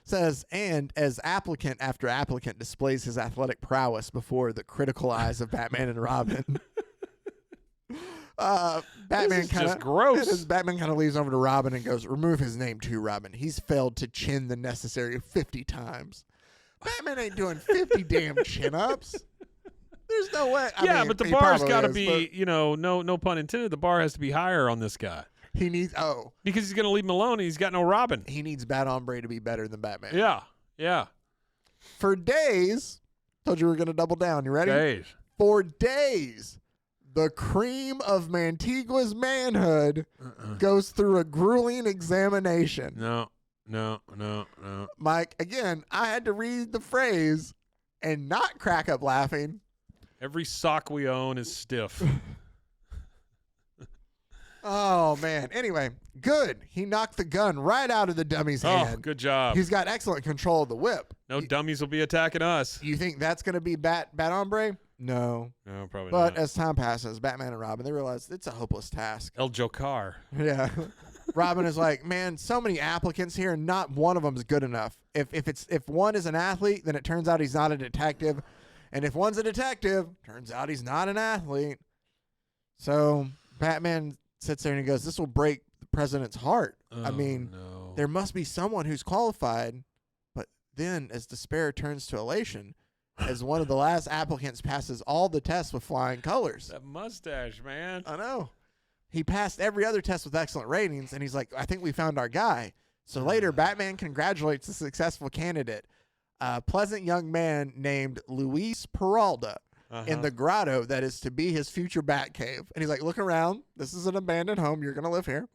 Says, and as applicant after applicant displays his athletic prowess before the critical eyes of Batman and Robin. Batman This is kind just gross. Batman kind of leaves over to Robin and goes, remove his name too, Robin. He's failed to chin the necessary 50 times. Batman ain't doing 50 damn chin-ups. There's no way. I mean, but the he bar's probably got to is, be, no pun intended. The bar has to be higher on this guy but he needs, because he's going to leave him alone. And he's got no Robin. he needs Bat-Hombre to be better than Batman. Yeah. For days, told you we were going to double down. You ready? Days. For days, the cream of Mantigua's manhood goes through a grueling examination. No. Mike, again, I had to read the phrase and not crack up laughing. Every sock we own is stiff. Oh, man. Anyway, good. He knocked the gun right out of the dummy's hand. Good job. He's got excellent control of the whip. No dummies will be attacking us. You think that's going to be Bat-Hombre? No. No, probably But not. as time passes, Batman and Robin, they realize it's a hopeless task. El Jocar. Yeah. Robin is like, man, so many applicants here, and not one of them is good enough. If one is an athlete, then it turns out he's not a detective. And if one's a detective, turns out he's not an athlete. So Batman sits there and he goes, this will break the president's heart. I mean, no. there must be someone who's qualified. But then as despair turns to elation, as one of the last applicants passes all the tests with flying colors. That mustache, man. I know. He passed every other test with excellent ratings, and he's like, I think we found our guy. So later, Batman congratulates the successful candidate, a pleasant young man named Luis Peralta, in the grotto that is to be his future Batcave. And he's like, look around. This is an abandoned home. You're going to live here.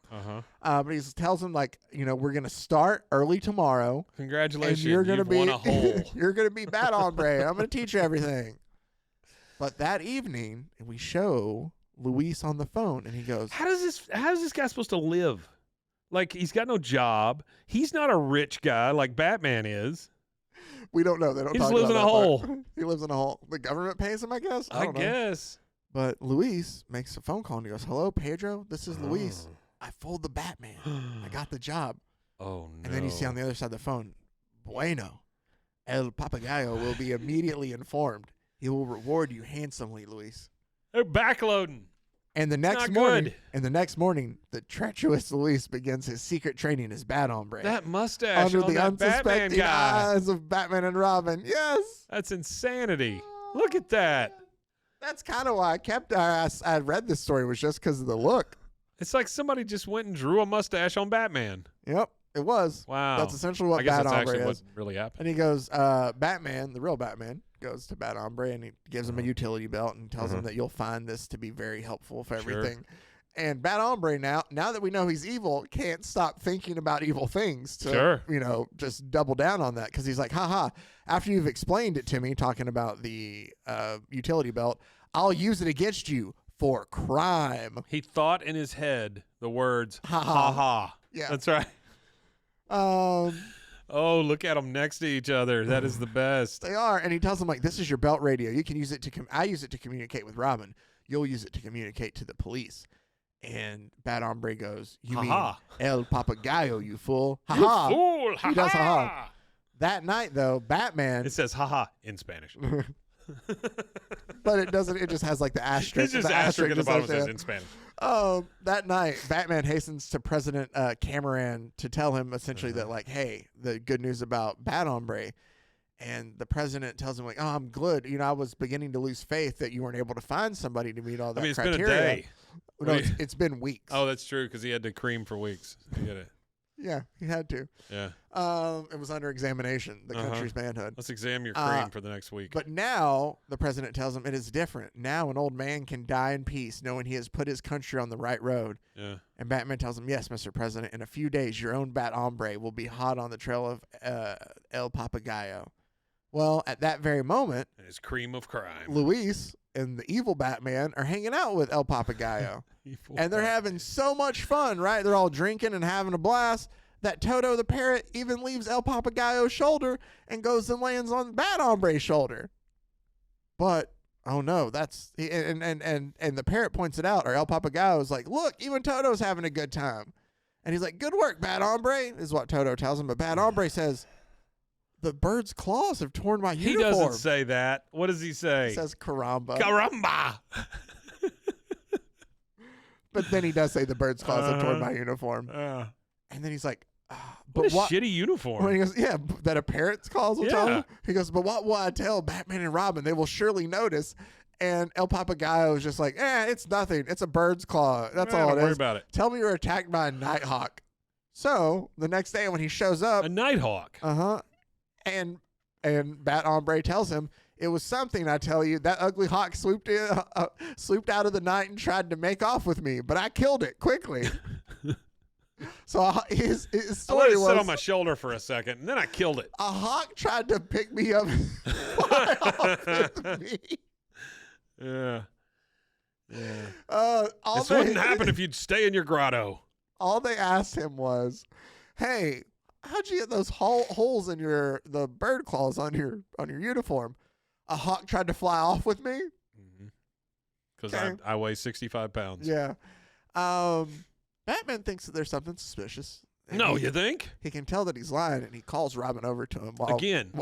But he tells him, like, we're going to start early tomorrow. Congratulations. And you're going to be won a hole. You're going to be Bat-Hombre. I'm going to teach you everything. But that evening, we show Luis on the phone, and he goes, How is this guy supposed to live? Like, he's got no job. He's not a rich guy like Batman is. we don't know. They don't He talk just lives about in a that part. hole. He lives in a hole. The government pays him, I guess. I don't know. guess. But Luis makes a phone call, and he goes, hello, Pedro. This is Luis. I fooled the Batman. I got the job. Oh, no. And then you see on the other side of the phone, bueno, El Papagayo will be immediately informed. He will reward you handsomely, Luis. They're backloading. And the next not morning, good. the treacherous Luis begins his secret training as Bat-Hombre. That mustache under on the that Batman unsuspecting guy. eyes of Batman and Robin. Yes. That's insanity. Look at that. That's kind of why I read this story, was just because of the look. It's like somebody just went and drew a mustache on Batman. Yep, it was. Wow. That's essentially what I guess that's Bat-Hombre actually is. what really happened. And he goes, Batman, the real Batman, goes to Bat-Hombre and he gives him a utility belt and tells him that you'll find this to be very helpful for everything. And Bat-Hombre, now that we know he's evil, can't stop thinking about evil things to, just double down on that. Because he's like, haha, after you've explained it to me, talking about the utility belt, I'll use it against you for crime. He thought in his head the words, Ha ha ha. ha. Yeah. That's right. Oh, look at them next to each other. That is the best. They are. And he tells him, like, this is your belt radio. You can use it I use it to communicate with Robin. You'll use it to communicate to the police. And Bat-Hombre goes, you mean El Papagayo, you fool. Ha ha. Fool. Ha He does ha ha. ha. That night, though, Batman. It says ha ha in Spanish. But it doesn't. It just has like the asterisk. It's just the asterisk at the bottom just says like in Spanish. that night, Batman hastens to President Cameron to tell him essentially that, like, hey, the good news about Bat-Hombre. And the president tells him, like, oh, I'm good. I was beginning to lose faith that you weren't able to find somebody to meet all that criteria. Been a day. No, it's been weeks. Oh, that's true, because he had to cream for weeks. Yeah, he had to. Yeah. It was under examination, the country's manhood. Let's examine your cream for the next week. But now the president tells him it is different. Now an old man can die in peace, knowing he has put his country on the right road. Yeah. And Batman tells him, yes, Mr. President, in a few days, your own Bat-Hombre will be hot on the trail of El Papagayo. Well, at that very moment, And his cream of crime. Luis and the evil Batman are hanging out with El Papagayo. And they're having so much fun, right? They're all drinking and having a blast that Toto the parrot even leaves El Papagayo's shoulder and goes and lands on Bat-Hombre's shoulder. But, oh no, that's... And the parrot points it out, or El Papagayo is like, look, even Toto's having a good time. And he's like, good work, Bat-Hombre, is what Toto tells him. But Bat-Hombre says, the bird's claws have torn my uniform. He doesn't say that. What does he say? He says caramba. Caramba! But then he does say the bird's claws have torn my uniform. And then he's like, but what a shitty uniform. When he goes, yeah, that a parrot's claws will tell him. He goes, but what will I tell Batman and Robin? They will surely notice. And El Papagayo is just like, it's nothing. It's a bird's claw. That's all it is. Don't worry about it. Tell me you're attacked by a nighthawk. So the next day when he shows up. A nighthawk. And Bat-Hombre tells him, it was something, I tell you. That ugly hawk swooped out of the night and tried to make off with me, but I killed it quickly. So his story was... I let it sit on my shoulder for a second, and then I killed it. A hawk tried to pick me up and fly off with me. Yeah. This wouldn't happen if you'd stay in your grotto. All they asked him was, hey, how'd you get those holes in the bird claws on your uniform? A hawk tried to fly off with me? Because I weigh 65 pounds. Yeah. Batman thinks that there's something suspicious. No, you think? He can tell that he's lying, and he calls Robin over to him. Again,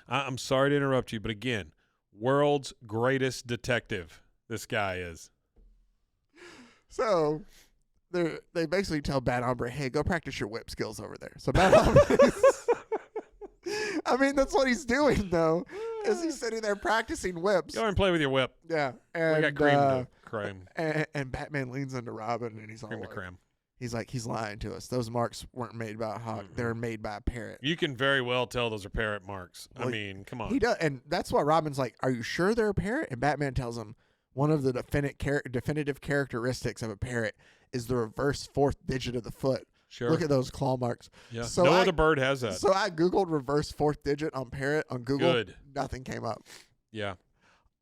I'm sorry to interrupt you, but again, world's greatest detective, this guy is. So they basically tell Bat-Hombre, hey, go practice your whip skills over there. So Bat-Hombre I mean, that's what he's doing, though, is he's sitting there practicing whips. Go and play with your whip. Yeah. And, I got cream. And Batman leans into Robin, and he's all like, creme. He's like, he's lying to us. Those marks weren't made by a hawk. They were made by a parrot. You can very well tell those are parrot marks. Well, I mean, come on. He does, and that's why Robin's like, are you sure they're a parrot? And Batman tells him one of the definitive characteristics of a parrot is the reverse fourth digit of the foot. Sure. Look at those claw marks. Yeah. So no other bird has that. So I Googled reverse fourth digit on parrot on Google. Good. Nothing came up. Yeah.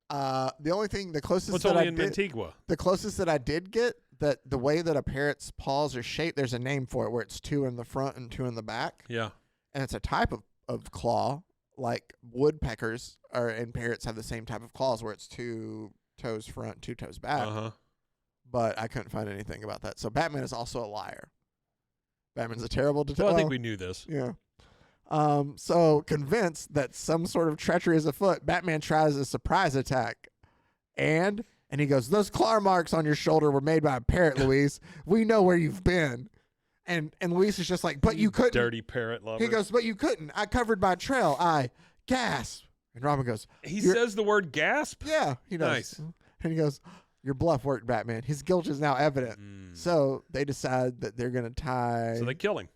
The only thing, the closest What's that only I in did, Antigua? the closest that I did get, that the way that a parrot's paws are shaped, there's a name for it where it's two in the front and two in the back. Yeah. And it's a type of claw, like woodpeckers and parrots have the same type of claws where it's two toes front, two toes back. But I couldn't find anything about that. So Batman is also a liar. Batman's a terrible detective. Well, I think we knew this. Yeah. So convinced that some sort of treachery is afoot, Batman tries a surprise attack. And he goes, those claw marks on your shoulder were made by a parrot, Luis. We know where you've been. And Luis is just like, but you couldn't. Dirty parrot lover. He goes, but you couldn't. I covered my trail. I gasp. And Robin goes, he says the word gasp? Yeah, he does. Nice. And he goes, your bluff worked, Batman. His guilt is now evident. So they decide that they're going to tie. So they kill him.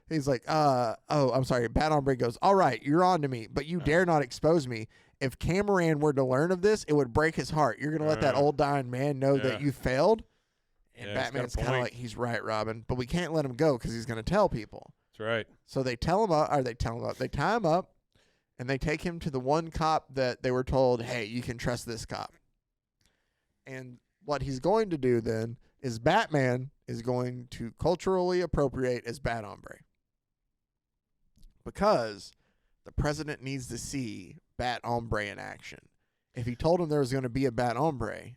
He's like, I'm sorry. Bat-Hombre goes, all right, you're on to me, but you dare not expose me. If Cameron were to learn of this, it would break his heart. You're going to let that old dying man know that you failed? And Batman's kind of like, he's right, Robin, but we can't let him go because he's going to tell people. That's right. So they tell him up, or they tie him up, and they take him to the one cop that they were told, hey, you can trust this cop. And what he's going to do then is Batman is going to culturally appropriate as Bat-Hombre. Because the president needs to see Bat-Hombre in action. If he told him there was going to be a Bat-Hombre,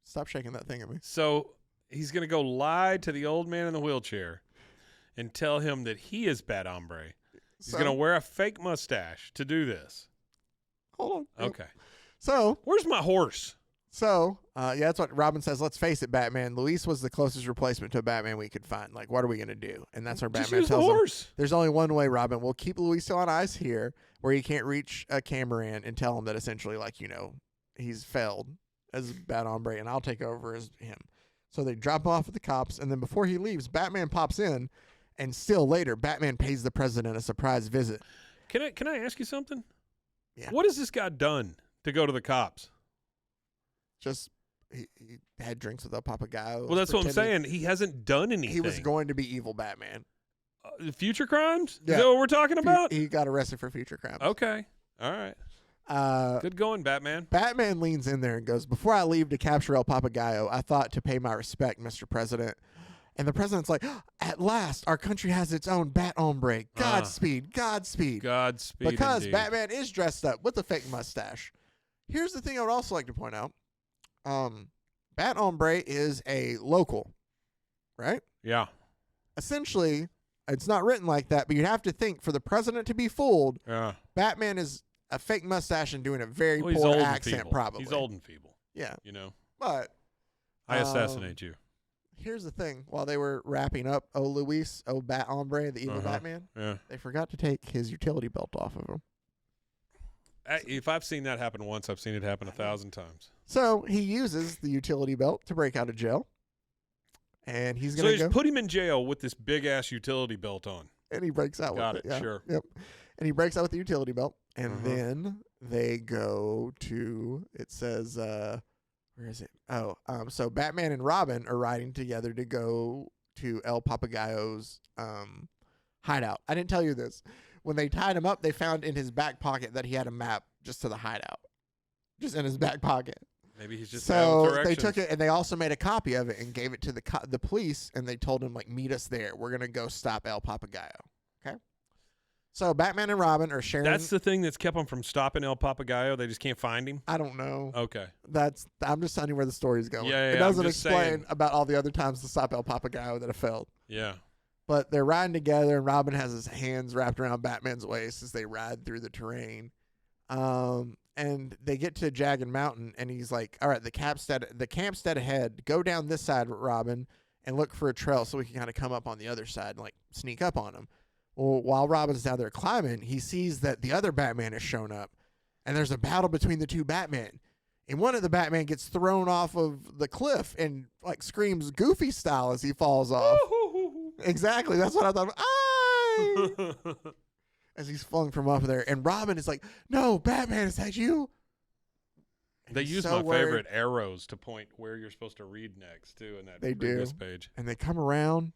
stop shaking that thing at me. So he's going to go lie to the old man in the wheelchair and tell him that he is Bat-Hombre. He's going to wear a fake mustache to do this. Hold on. Okay. So where's my horse? So, that's what Robin says. Let's face it, Batman. Luis was the closest replacement to a Batman we could find. Like, what are we going to do? And that's where Batman tells him, there's only one way, Robin. We'll keep Luis on ice here where he can't reach Cameron and tell him that essentially, like, he's failed as Bat-Hombre and I'll take over as him. So they drop off at the cops, and then before he leaves, Batman pops in, and still later, Batman pays the president a surprise visit. Can I ask you something? Yeah. What has this guy done to go to the cops? Just he had drinks with El Papagayo. Well, that's what I'm saying. He hasn't done anything. He was going to be evil Batman. Future crimes? Yeah. Is that what we're talking about? He got arrested for future crimes. Okay. All right. Good going, Batman. Batman leans in there and goes, "Before I leave to capture El Papagayo, I thought to pay my respect, Mr. President." And the president's like, "At last, our country has its own Bat-Hombre. Godspeed, Godspeed." Godspeed, Because indeed. Batman is dressed up with a fake mustache. Here's the thing I would also like to point out. Bat-Hombre is a local, right? Yeah. Essentially, it's not written like that, but you'd have to think for the president to be fooled, Yeah. Batman is a fake mustache and doing a very Well, he's poor old and accent, feeble. probably. He's old and feeble. Yeah. You know. But I assassinate you. here's the thing. While they were wrapping up Bat-Hombre, the evil Batman, Yeah. they forgot to take his utility belt off of him. If I've seen that happen once, I've seen it happen 1,000 times. So he uses the utility belt to break out of jail. And he's So going they to just put him in jail with this big-ass utility belt on. and he breaks out Got with it, it. Yeah. sure. Yep. And he breaks out with the utility belt. And then they go to, it says, where is it? So Batman and Robin are riding together to go to El Papagayo's hideout. I didn't tell you this. When they tied him up, they found in his back pocket that he had a map just to the hideout. Just in his back pocket. Maybe he's just So out of they directions. took it, and they also made a copy of it and gave it to the police, and they told him, like, meet us there. We're going to go stop El Papagayo. Okay? So Batman and Robin are sharing. That's the thing that's kept them from stopping El Papagayo. They just can't find him. I don't know. Okay. I'm just telling you where the story's going. Yeah, It I'm doesn't just explain saying. about all the other times to stop El Papagayo that have failed. Yeah. But they're riding together, and Robin has his hands wrapped around Batman's waist as they ride through the terrain. And they get to Jagged Mountain, and he's like, "All right, the camp's dead ahead. Go down this side, Robin, and look for a trail so we can kind of come up on the other side and, like, sneak up on him." Well, while Robin's down there climbing, he sees that the other Batman has shown up, and there's a battle between the two Batmen. And one of the Batman gets thrown off of the cliff and, like, screams Goofy style as he falls off. Exactly. That's what I thought. Ah! As he's flung from up there. And Robin is like, "No, Batman, is that you?" And They he's use so my worried. favorite arrows to point where you're supposed to read next, too, in that They do. previous page. And they come around,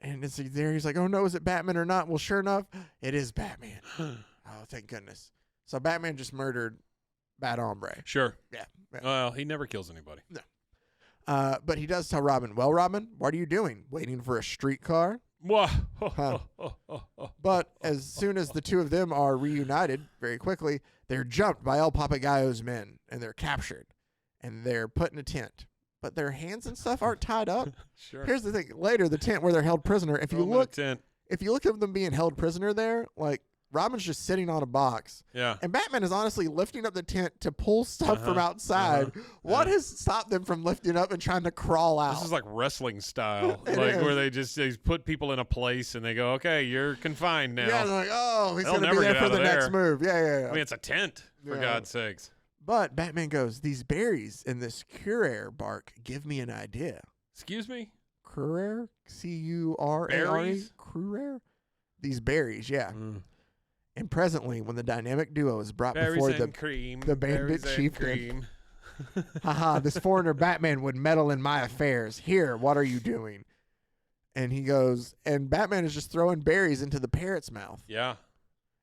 and it's there. He's like, "Oh, no, is it Batman or not?" Well, sure enough, it is Batman. Oh, thank goodness. So Batman just murdered Bat-Hombre. Sure. Yeah. Well, he never kills anybody. But he does tell Robin, "Well, Robin, what are you doing? Waiting for a streetcar?" But as soon as the two of them are reunited very quickly, they're jumped by El Papagayo's men, and they're captured, and they're put in a tent. But their hands and stuff aren't tied up. Sure. Here's the thing. Later, the tent where they're held prisoner, if Throw you him in a look tent. at them being held prisoner there, like, Robin's just sitting on a box. Yeah. And Batman is honestly lifting up the tent to pull stuff from outside. What has stopped them from lifting up and trying to crawl out? This is like wrestling style, It like is. where they put people in a place and they go, "Okay, you're confined now." Yeah, they're like, "Oh, he's They'll going to be never there get for out the of next there. move." Yeah. I mean, it's a tent, for Yeah. God's sakes. But Batman goes, "These berries in this curare bark give me an idea." Excuse me? Curare? Curare? Berries? Curare? These berries, yeah. And presently, when the dynamic duo is brought Berries before and cream. the bandit berries and chieftain. cream. haha, this foreigner Batman would meddle in my affairs. Here, what are you doing? And he goes, and Batman is just throwing berries into the parrot's mouth. Yeah.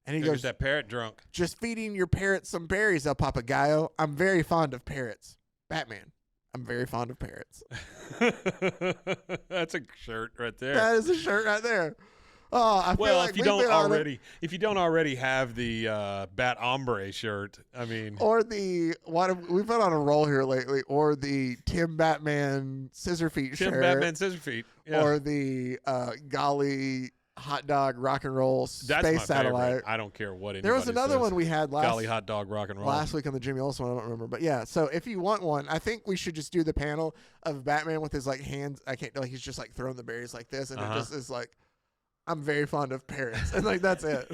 And he Gotta goes, get that parrot drunk. "Just feeding your parrot some berries, El Papagayo. I'm very fond of parrots." Batman, "I'm very fond of parrots." That's a shirt right there. That is a shirt right there. Oh, I feel Well, like if you we've been on it. if you don't already have the Bat-Hombre shirt, I mean, Or the we've been on a roll here lately, or the Tim Batman Scissor Feet Tim shirt, Batman Scissor Feet. Yeah. or the Golly Hot Dog Rock and Roll That's Space my Satellite. favorite. I don't care what anybody There was another says. one we had Golly Hot Dog Rock and Roll. last week on the Jimmy Olsen one. I don't remember, but yeah. So if you want one, I think we should just do the panel of Batman with his, like, hands. I can't, like, he's just, like, throwing the berries like this, and it just is like, "I'm very fond of parrots," and, like, that's it.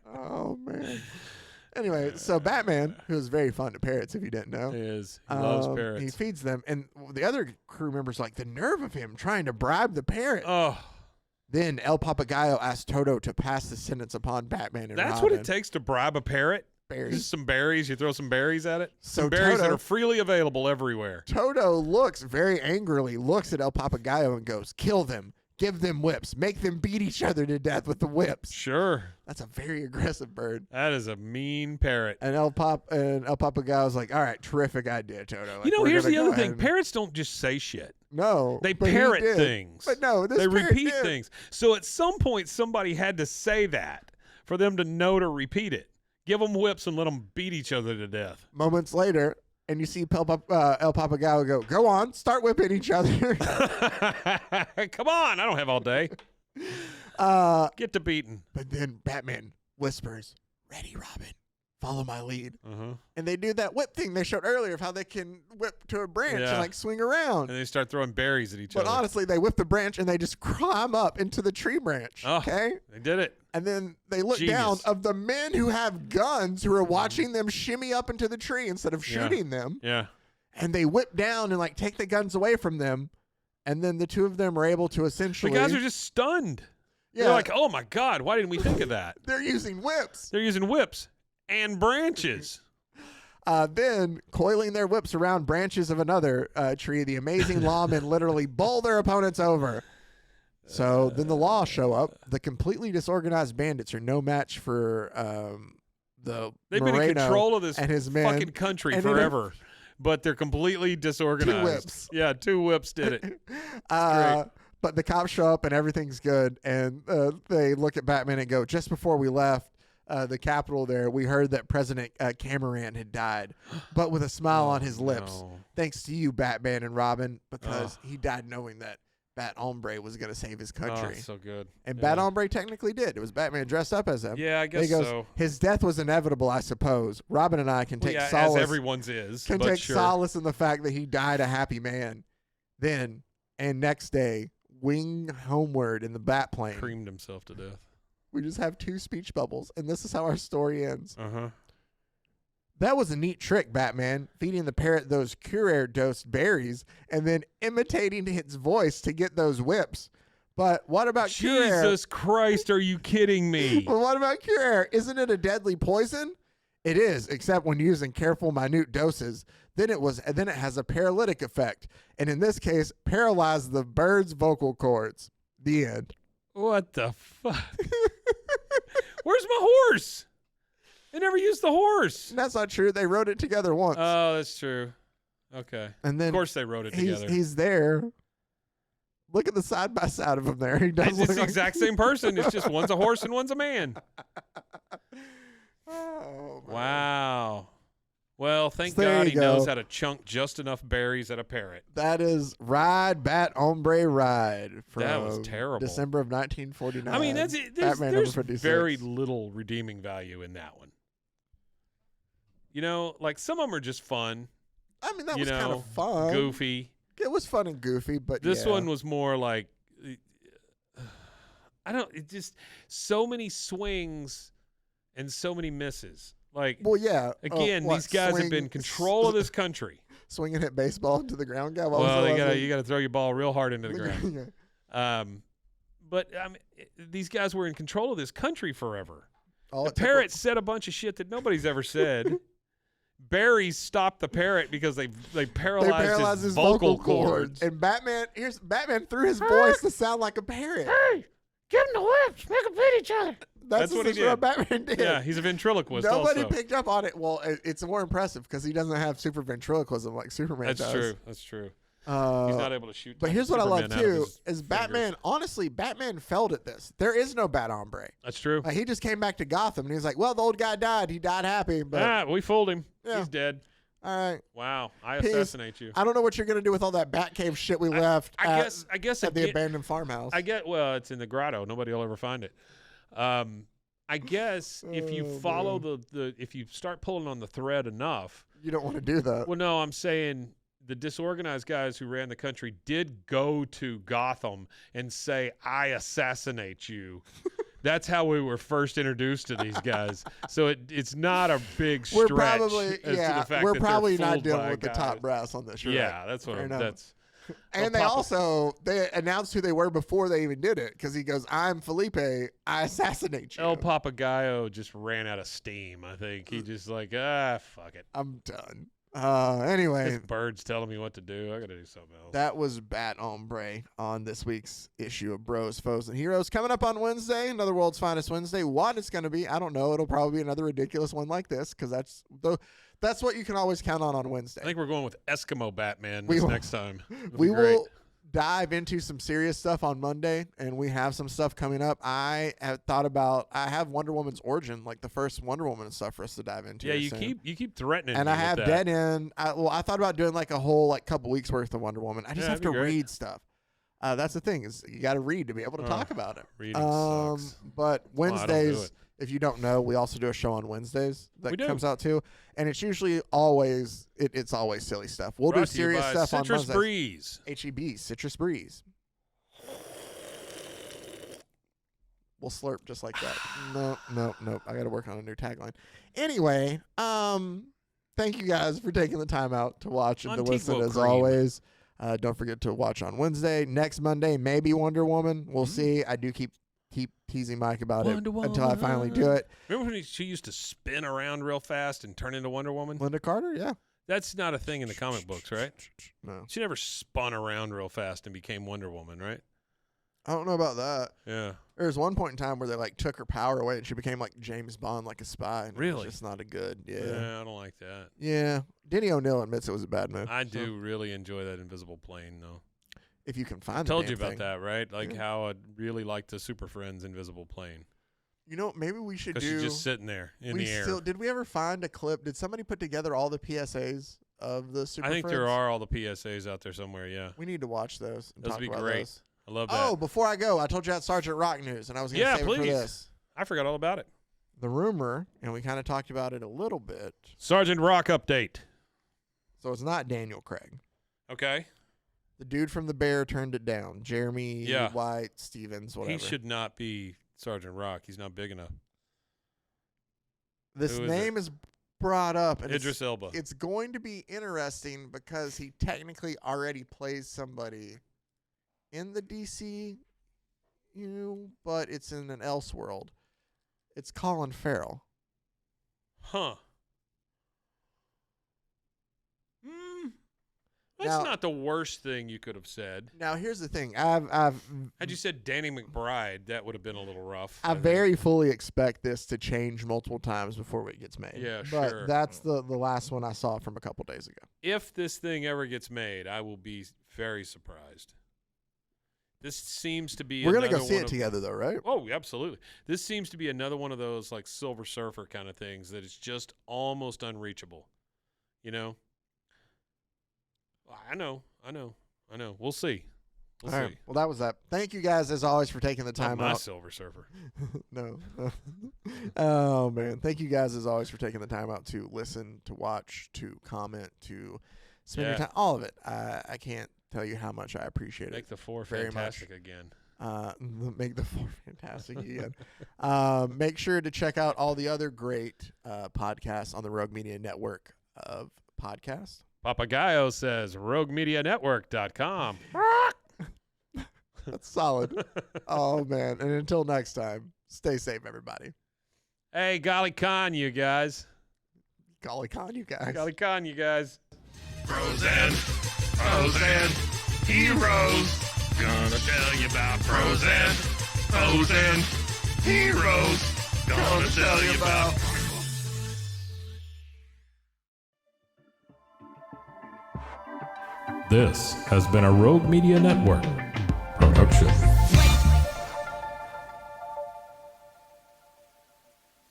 Oh man. Anyway, so Batman, who is very fond of parrots, if you didn't know, He loves parrots. He feeds them, and the other crew members like the nerve of him trying to bribe the parrot. Oh, Then El Papagayo asked Toto to pass the sentence upon Batman and that's Robin. what it takes to bribe a parrot. Berries. Just some berries. You throw some berries at it. So Some berries that Toto- are freely available everywhere. Toto looks very angrily, looks at El Papagayo and goes, "Kill them. Give them whips. Make them beat each other to death with the whips." Sure. That's a very aggressive bird. That is a mean parrot. And El Papagayo's like, "All right, terrific idea, Toto." Like, You know, we're here's gonna the go other thing. ahead and- Parrots don't just say shit. No. They but he parrot did. things. But no, this They parrot repeat did. things. So at some point, somebody had to say that for them to know to repeat it. Give them whips and let them beat each other to death. Moments later, and you see El Papagayo go on, start whipping each other. Come on. I don't have all day. Get to beating. But then Batman whispers, "Ready, Robin. Follow my lead." Uh-huh. And they do that whip thing they showed earlier of how they can whip to a branch Yeah. and like swing around. And they start throwing berries at each But other. honestly, they whip the branch and they just climb up into the tree branch. Oh. Okay? They did it. And then they look Genius. down of the men who have guns who are watching them shimmy up into the tree instead of Yeah. shooting them. Yeah. And they whip down and like take the guns away from them. And then the two of them are able to The essentially. guys are just stunned. yeah, They're like, oh, my God. Why didn't we think of that? they're using whips. They're using whips and branches. Then, coiling their whips around branches of another tree, the amazing lawmen literally bowl their opponents over. So then the law show up. The completely disorganized bandits are no match for the They've been in Moreno control of this and his men. fucking country And forever. But they're completely disorganized. whips. Yeah, 2 whips did it. But the cops show up and everything's good. And they look at Batman and go, "Just before we left the Capitol there, we heard that President Cameron had died, but with a smile on his lips. no. Thanks to you, Batman and Robin, because he died knowing that Bat-Hombre was going to save his country." Oh, so good. And Yeah. Bat-Hombre technically did. It was Batman dressed up as him. Yeah, I And guess he goes, so. "His death was inevitable, I suppose. Robin and I can Well, take yeah, solace as everyone's is. can but take sure. solace in the fact that he died a happy man." Then, and next day, wing homeward in the bat plane. Creamed himself to death. We just have 2 speech bubbles, and this is how our story ends. Uh-huh. That was a neat trick, Batman, feeding the parrot those Cuerre-dosed berries and then imitating its voice to get those whips. But what about Cuerre? Jesus Christ, are you kidding me? Well, what about Cuerre? Isn't it a deadly poison? It is, except when used in careful, minute doses. Then it has a paralytic effect, and in this case, paralyzed the bird's vocal cords. The end. What the fuck? Where's my horse? They never used the horse. That's not true. They wrote it together once. Oh, that's true. Okay. And then Of course they wrote it together. he's there. Look at the side by side of him there. He does It's look the like exact same person. It's just one's a horse and one's a man. Oh, man. Wow. Well, thank So there God you he knows go. how to chunk just enough berries at a parrot. That is Ride, Bat-Hombre Ride from That was terrible. December of 1949. I mean, there's Batman number 56. very little redeeming value in that one. You know, like some of them are just fun, I mean, that you was kind know, of fun. goofy. It was fun and goofy, but This yeah. one was more like, it just, so many swings and so many misses. Like, Well, yeah. again, what, these guys have been in control of this country. Swing and hit baseball into the ground guy. What Well, was the you last gotta throw your ball real hard into the one? ground. Yeah. But I mean, these guys were in control of this country forever. All The it took parrot said a bunch of shit that nobody's ever said. Barry stopped the parrot because they paralyzed his vocal cords. And Batman threw his voice to sound like a parrot. Hey, give him the whips. Make them beat each other. That's what he essentially what did. Batman did. Yeah, he's a ventriloquist Nobody also. picked up on it. Well, it's more impressive because he doesn't have super ventriloquism like Superman That's does. true. That's true. He's Uh, not able to shoot. but here's what I love Superman out of too: his is fingers. Batman. Honestly, Batman failed at this. There is no Bat-Hombre. That's true. Like, he just came back to Gotham and he's like, "Well, the old guy died. He died happy, but We fooled him. Yeah. He's dead. all right." Wow. I Peace. assassinate you. I don't know what you're gonna do with all that Batcave shit we left. I guess at the again- abandoned farmhouse. well, it's in the grotto. Nobody will ever find it. I guess if you Oh, follow if you start pulling on the thread enough. You don't want to do that. Well, no, I'm saying the disorganized guys who ran the country did go to Gotham and say, "I assassinate you." That's how we were first introduced to these guys. So it's not a big stretch. We're probably as to the fact we're that probably they're not fooled dealing by with the guys. top brass on this. Yeah, that's what that's. And they announced who they were before they even did it, because he goes, "I'm Felipe. I assassinate you." El Papagayo just ran out of steam. I think he just like fuck it. I'm done. Anyway, This bird's telling me what to do. I gotta do something else. that was Bat-Hombre on this week's issue of Bros, Foes, and Heroes. Coming up on Wednesday, another World's Finest Wednesday. What it's going to be, I don't know. It'll probably be another ridiculous one like this, because that's what you can always count on Wednesday. I think we're going with Eskimo Batman We will- next time. It'll We be great. will dive into some serious stuff on Monday, and we have some stuff coming up. I have Wonder Woman's origin, like the first Wonder Woman and stuff for us to dive into. Yeah, you soon. keep threatening. And me I have with that. Dead End. I thought about doing like a whole couple weeks worth of Wonder Woman. I just Yeah, have to that'd be great. read stuff. That's the thing, is you got to read to be able to talk about it. Reading sucks. But Well, I don't do Wednesdays, it. if you don't know, we also do a show on Wednesdays We that do. comes out too, and it's usually always it's always silly stuff. We'll Brought do to you serious by stuff on Citrus Wednesdays. Breeze. HEB, Citrus Breeze. We'll slurp just like that. No. I got to work on a new tagline. Anyway, thank you guys for taking the time out to watch and to listen Antiqua as cream. always. Don't forget to watch on Wednesday. Next Monday, maybe Wonder Woman. We'll see. I do keep teasing Mike about Wonder it until I finally do it. Remember when she used to spin around real fast and turn into Wonder Woman? Linda Carter, yeah. That's not a thing in the comic books, right? No. She never spun around real fast and became Wonder Woman, right? I don't know about that. Yeah. There was one point in time where they took her power away and she became like James Bond, like a spy. And Really? It's just not a good. Yeah, I don't like that. Yeah. Denny O'Neil admits it was a bad move. I do really enjoy that invisible plane, though. If you can find I the told damn you about thing. that, right? Like Yeah. how I really like the Super Friends invisible plane. You know, maybe we should Because do. she's just sitting there in the air. Did we ever find a clip? Did somebody put together all the PSAs of the Super I think there Friends? are all the PSAs out there somewhere, yeah. We need to watch those. And Those talk would be about great. Those. I love that. Oh, before I go, I told you I had Sergeant Rock news, and I was going to Yeah, save it for please. this. I forgot all about it. The rumor, and we kind of talked about it a little bit. Sergeant Rock update. So it's not Daniel Craig. Okay. The dude from The Bear turned it down. Jeremy Yeah. White Stevens, whatever. He should not be Sergeant Rock. He's not big enough. This Who is name is brought up, and Idris Elba. it's going to be interesting because he technically already plays somebody in the DCU, but it's in an Elseworld. It's Colin Farrell. Huh. That's Now- not the worst thing you could have said. Now, here's the thing. I've Had you said Danny McBride, that would have been a little rough. I think. very fully expect this to change multiple times before it gets made. Yeah, but sure. that's the last one I saw from a couple days ago. If this thing ever gets made, I will be very surprised. This seems to be We're gonna go another see one it of- together, though, right? Oh, absolutely. This seems to be another one of those like Silver Surfer kind of things that is just almost unreachable. You know? I know. We'll see. We'll All see. right. Well, that was that. Thank you guys, as always, for taking the Not time my out. Silver Surfer. No. Oh, man. Thank you guys, as always, for taking the time out to listen, to watch, to comment, to spend your Yeah. time. All of it. I can't tell you how much I appreciate Make it. the four very fantastic again. Make the four fantastic again. Make sure to check out all the other great podcasts on the Rogue Media Network of podcasts. Papagayo says roguemedianetwork.com. That's solid. Oh, man. And until next time, stay safe, everybody. Hey, golly con, you guys. Golly con, you guys. Golly con, you guys. Frozen heroes. Gonna tell you about frozen heroes. Gonna tell you about. This has been a Rogue Media Network production.